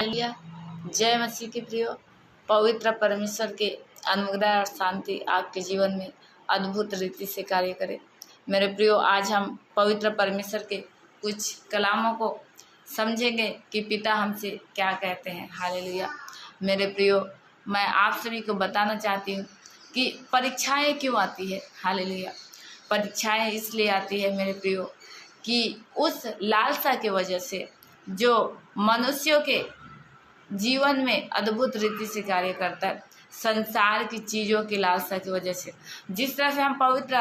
Hallelujah. जय मसीह के प्रियो। पवित्र परमेश्वर के अनुग्रह और शांति आपके जीवन में अद्भुत रीति से कार्य करे। मेरे प्रियो, आज हम पवित्र परमेश्वर के कुछ कलामों को समझेंगे कि पिता हमसे क्या कहते हैं। हालेलुया। मेरे प्रियो, मैं आप सभी को बताना चाहती हूँ कि परीक्षाएं क्यों आती है। हालेलुया। परीक्षाएं इसलिए आती है मेरे प्रियो कि उस लालसा के वजह से जो मनुष्यों के जीवन में अद्भुत रीति से कार्य करता है, संसार की चीज़ों की लालसा की वजह से। जिस तरह से हम पवित्र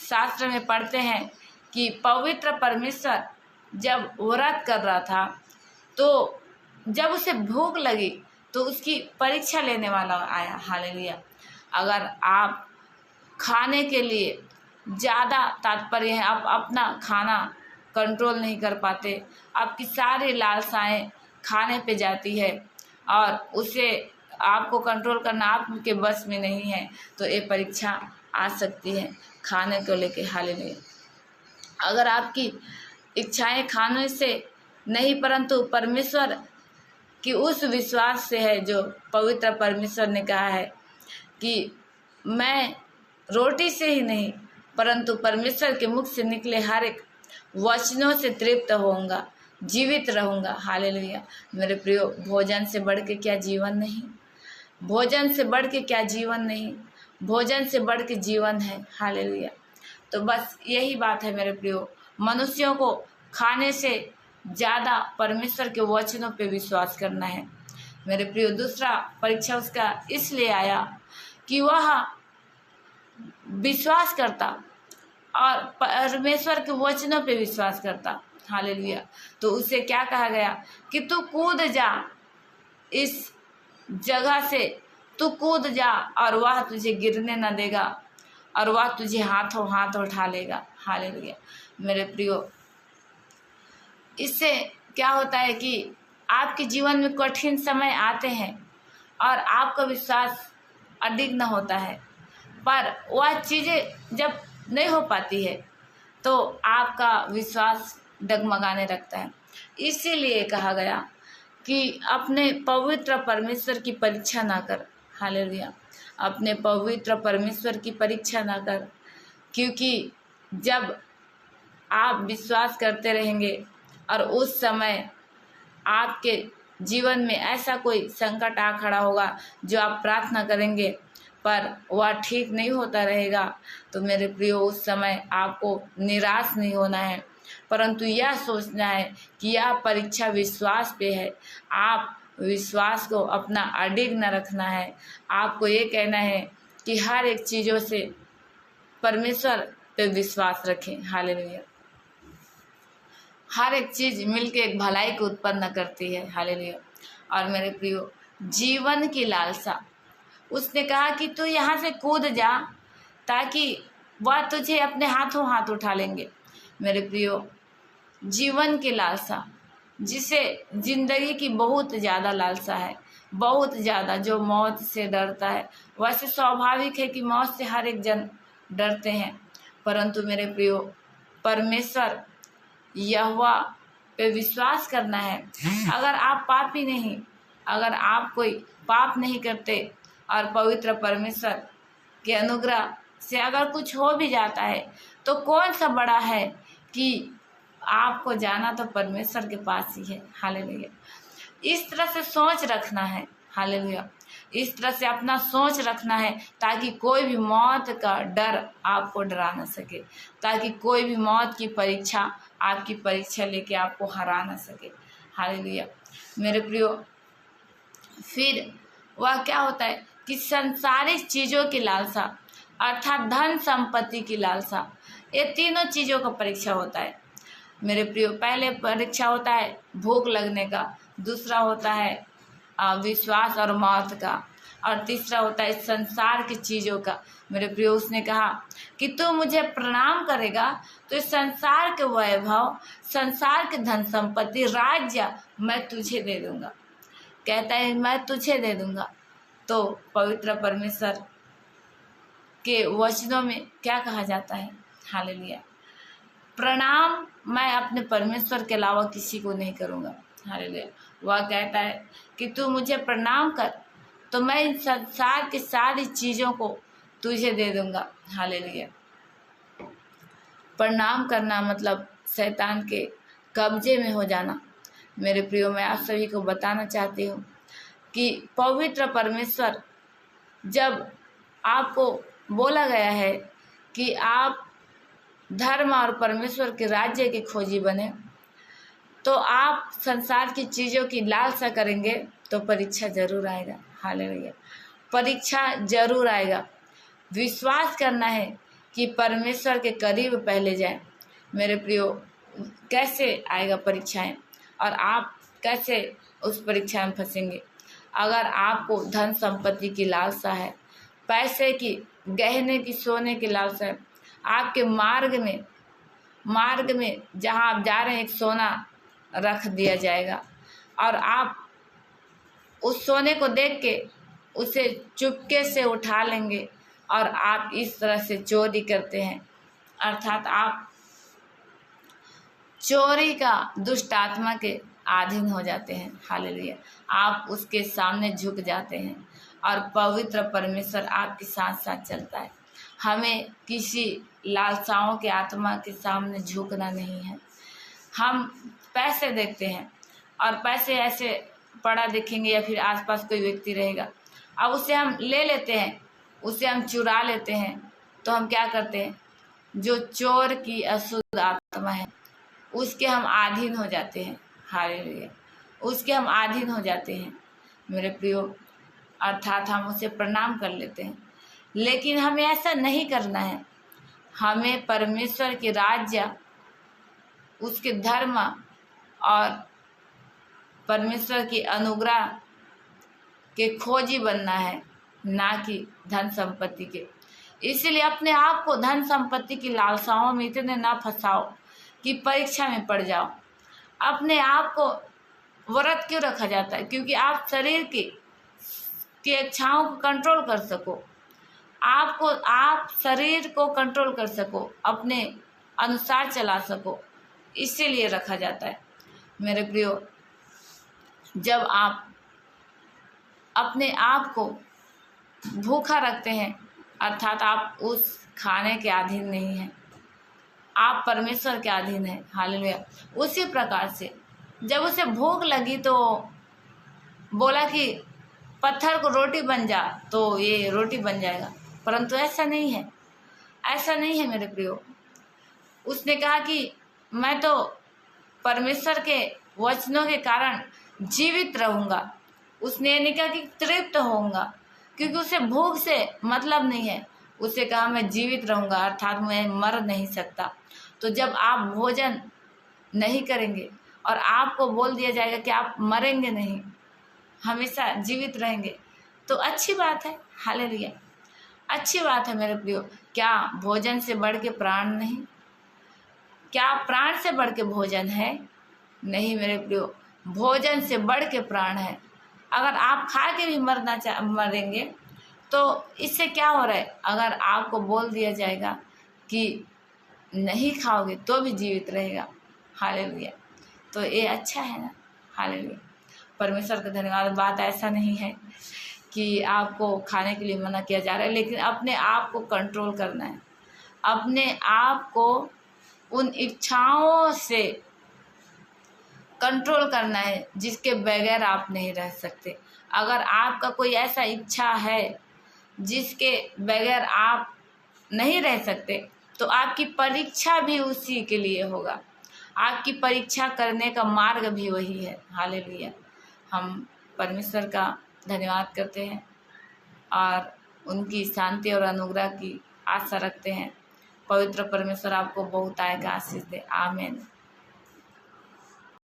शास्त्र में पढ़ते हैं कि पवित्र परमेश्वर जब व्रत कर रहा था तो जब उसे भूख लगी तो उसकी परीक्षा लेने वाला आया। हालेलुया। अगर आप खाने के लिए ज़्यादा तात्पर्य है, आप अपना खाना कंट्रोल नहीं कर पाते, आपकी सारी लालसाएं खाने पे जाती है और उसे आपको कंट्रोल करना आपके बस में नहीं है, तो ये परीक्षा आ सकती है खाने को लेके। हालेलुया। अगर आपकी इच्छाएं खाने से नहीं परंतु परमेश्वर की उस विश्वास से है, जो पवित्र परमेश्वर ने कहा है कि मैं रोटी से ही नहीं परंतु परमेश्वर के मुख से निकले हर एक वचनों से तृप्त होऊंगा, जीवित रहूंगा। हालेलुया। मेरे प्रियो, भोजन से बढ़ के क्या जीवन नहीं, भोजन से बढ़ के क्या जीवन नहीं, भोजन से बढ़ के जीवन है। हालेलुया। तो बस यही बात है मेरे प्रियो, मनुष्यों को खाने से ज़्यादा परमेश्वर के वचनों पे विश्वास करना है। मेरे प्रियो, दूसरा परीक्षा उसका इसलिए आया कि वह विश्वास करता और परमेश्वर के वचनों पे विश्वास करता। हालेलुया। तो उसे क्या कहा गया कि तू कूद जा, इस जगह से तू कूद जा और वह तुझे गिरने न देगा और वह तुझे हाथों हाथ उठा लेगा। हालेलुया। मेरे प्रियो, इससे क्या होता है कि आपके जीवन में कठिन समय आते हैं और आपका विश्वास अडिग न होता है, पर वह चीज़ें जब नहीं हो पाती है तो आपका विश्वास डगमगाने लगता है। इसीलिए कहा गया कि अपने पवित्र परमेश्वर की परीक्षा ना कर। हालेलुया। अपने पवित्र परमेश्वर की परीक्षा ना कर, क्योंकि जब आप विश्वास करते रहेंगे और उस समय आपके जीवन में ऐसा कोई संकट आ खड़ा होगा जो आप प्रार्थना करेंगे पर वह ठीक नहीं होता रहेगा, तो मेरे प्रियो, उस समय आपको निराश नहीं होना है परंतु यह सोचना है कि यह परीक्षा विश्वास पे है। आप विश्वास को अपना अडिग न रखना है। आपको ये कहना है कि हर एक चीज़ों से परमेश्वर पे विश्वास रखें। हालेलुया। हर एक चीज़ मिलके एक भलाई को उत्पन्न करती है। हालेलुया। और मेरे प्रियो, जीवन की लालसा, उसने कहा कि तू यहाँ से कूद जा ताकि वह तुझे अपने हाथों हाथ उठा लेंगे। मेरे प्रियो, जीवन की लालसा, जिसे जिंदगी की बहुत ज़्यादा लालसा है, बहुत ज़्यादा, जो मौत से डरता है। वैसे स्वाभाविक है कि मौत से हर एक जन डरते हैं, परंतु मेरे प्रियो, परमेश्वर यहोवा पे विश्वास करना है। अगर आप पापी नहीं, अगर आप कोई पाप नहीं करते और पवित्र परमेश्वर के अनुग्रह से अगर कुछ हो भी जाता है तो कौन सा बड़ा है कि आपको जाना तो परमेश्वर के पास ही है। हालेलुया। इस तरह से सोच रखना है। हालेलुया। इस तरह से अपना सोच रखना है ताकि कोई भी मौत का डर आपको डरा न सके, ताकि कोई भी मौत की परीक्षा आपकी परीक्षा लेके आपको हरा न सके। हालेलुया। मेरे प्रियो, फिर वह क्या होता है कि संसारिक चीज़ों की लालसा अर्थात धन संपत्ति की लालसा, ये तीनों चीज़ों का परीक्षा होता है। मेरे प्रियो, पहले परीक्षा होता है भूख लगने का, दूसरा होता है विश्वास और मौत का, और तीसरा होता है संसार की चीज़ों का। मेरे प्रियो, उसने कहा कि तू मुझे प्रणाम करेगा तो इस संसार के वैभव, संसार के धन संपत्ति, राज्य मैं तुझे दे दूंगा। कहता है मैं तुझे दे दूंगा। तो पवित्र परमेश्वर के वचनों में क्या कहा जाता है? हालेलुया। प्रणाम मैं अपने परमेश्वर के अलावा किसी को नहीं करूँगा। हालेलुया। वह कहता है कि तू मुझे प्रणाम कर तो मैं इन संसार की सारी चीज़ों को तुझे दे दूंगा। हालेलुया। प्रणाम करना मतलब शैतान के कब्जे में हो जाना। मेरे प्रियो, मैं आप सभी को बताना चाहती हूँ कि पवित्र परमेश्वर, जब आपको बोला गया है कि आप धर्म और परमेश्वर के राज्य की खोजी बने, तो आप संसार की चीज़ों की लालसा करेंगे तो परीक्षा जरूर आएगा। हालेलुया। परीक्षा जरूर आएगा। विश्वास करना है कि परमेश्वर के करीब पहले जाए। मेरे प्रियो, कैसे आएगा परीक्षाएं और आप कैसे उस परीक्षा में फंसेंगे? अगर आपको धन संपत्ति की लालसा है, पैसे की, गहने की, सोने की लालसा है, आपके मार्ग में जहां आप जा रहे हैं एक सोना रख दिया जाएगा और आप उस सोने को देख के उसे चुपके से उठा लेंगे और आप इस तरह से चोरी करते हैं, अर्थात आप चोरी का दुष्ट आत्मा के अधीन हो जाते हैं। हालेलुया। आप उसके सामने झुक जाते हैं और पवित्र परमेश्वर आपके साथ साथ चलता है। हमें किसी लालसाओं के आत्मा के सामने झुकना नहीं है। हम पैसे देखते हैं और पैसे ऐसे पड़ा दिखेंगे या फिर आसपास कोई व्यक्ति रहेगा, अब उसे हम ले लेते हैं, उसे हम चुरा लेते हैं, तो हम क्या करते हैं? जो चोर की अशुद्ध आत्मा है उसके हम अधीन हो जाते हैं। हालेलुया। उसके हम अधीन हो जाते हैं मेरे प्रियो, अर्थात हम उसे प्रणाम कर लेते हैं। लेकिन हमें ऐसा नहीं करना है। हमें परमेश्वर के राज्य, उसके धर्म और परमेश्वर की अनुग्रह के खोजी बनना है, ना कि धन संपत्ति के। इसलिए अपने आप को धन संपत्ति की लालसाओं में इतने ना फंसाओ कि परीक्षा में पड़ जाओ। अपने आप को व्रत क्यों रखा जाता है? क्योंकि आप शरीर की इच्छाओं को कंट्रोल कर सको, आप शरीर को कंट्रोल कर सको, अपने अनुसार चला सको, इसीलिए रखा जाता है। मेरे प्रियो, जब आप अपने आप को भूखा रखते हैं, अर्थात आप उस खाने के अधीन नहीं हैं, आप परमेश्वर के अधीन हैं। हालेलुया। उसी प्रकार से जब उसे भूख लगी तो बोला कि पत्थर को रोटी बन जा, तो ये रोटी बन जाएगा, परंतु ऐसा नहीं है। ऐसा नहीं है मेरे प्रियो। उसने कहा कि मैं तो परमेश्वर के वचनों के कारण जीवित रहूंगा। उसने ये नहीं कहा कि तृप्त होऊंगा, क्योंकि उसे भूख से मतलब नहीं है। उसे कहा मैं जीवित रहूंगा, अर्थात मैं मर नहीं सकता। तो जब आप भोजन नहीं करेंगे और आपको बोल दिया जाएगा कि आप मरेंगे नहीं, हमेशा जीवित रहेंगे, तो अच्छी बात है। हालेलुया। अच्छी बात है मेरे प्रियो। क्या भोजन से बढ़ के प्राण नहीं? क्या प्राण से बढ़ के भोजन है? नहीं मेरे प्रियो, भोजन से बढ़ के प्राण है। अगर आप खा के भी मरेंगे तो इससे क्या हो रहा है? अगर आपको बोल दिया जाएगा कि नहीं खाओगे तो भी जीवित रहेगा। हालेलुया। तो ये अच्छा है ना? हालेलुया। परमेश्वर का धन्यवाद। बात ऐसा नहीं है कि आपको खाने के लिए मना किया जा रहा है, लेकिन अपने आप को कंट्रोल करना है। अपने आप को उन इच्छाओं से कंट्रोल करना है जिसके बगैर आप नहीं रह सकते। अगर आपका कोई ऐसा इच्छा है जिसके बगैर आप नहीं रह सकते, तो आपकी परीक्षा भी उसी के लिए होगा। आपकी परीक्षा करने का मार्ग भी वही है। हालेलुया। हम परमेश्वर का धन्यवाद करते हैं और उनकी शांति और अनुग्रह की आशा रखते हैं। पवित्र परमेश्वर आपको बहुत आएगा आशीष दे। आमीन।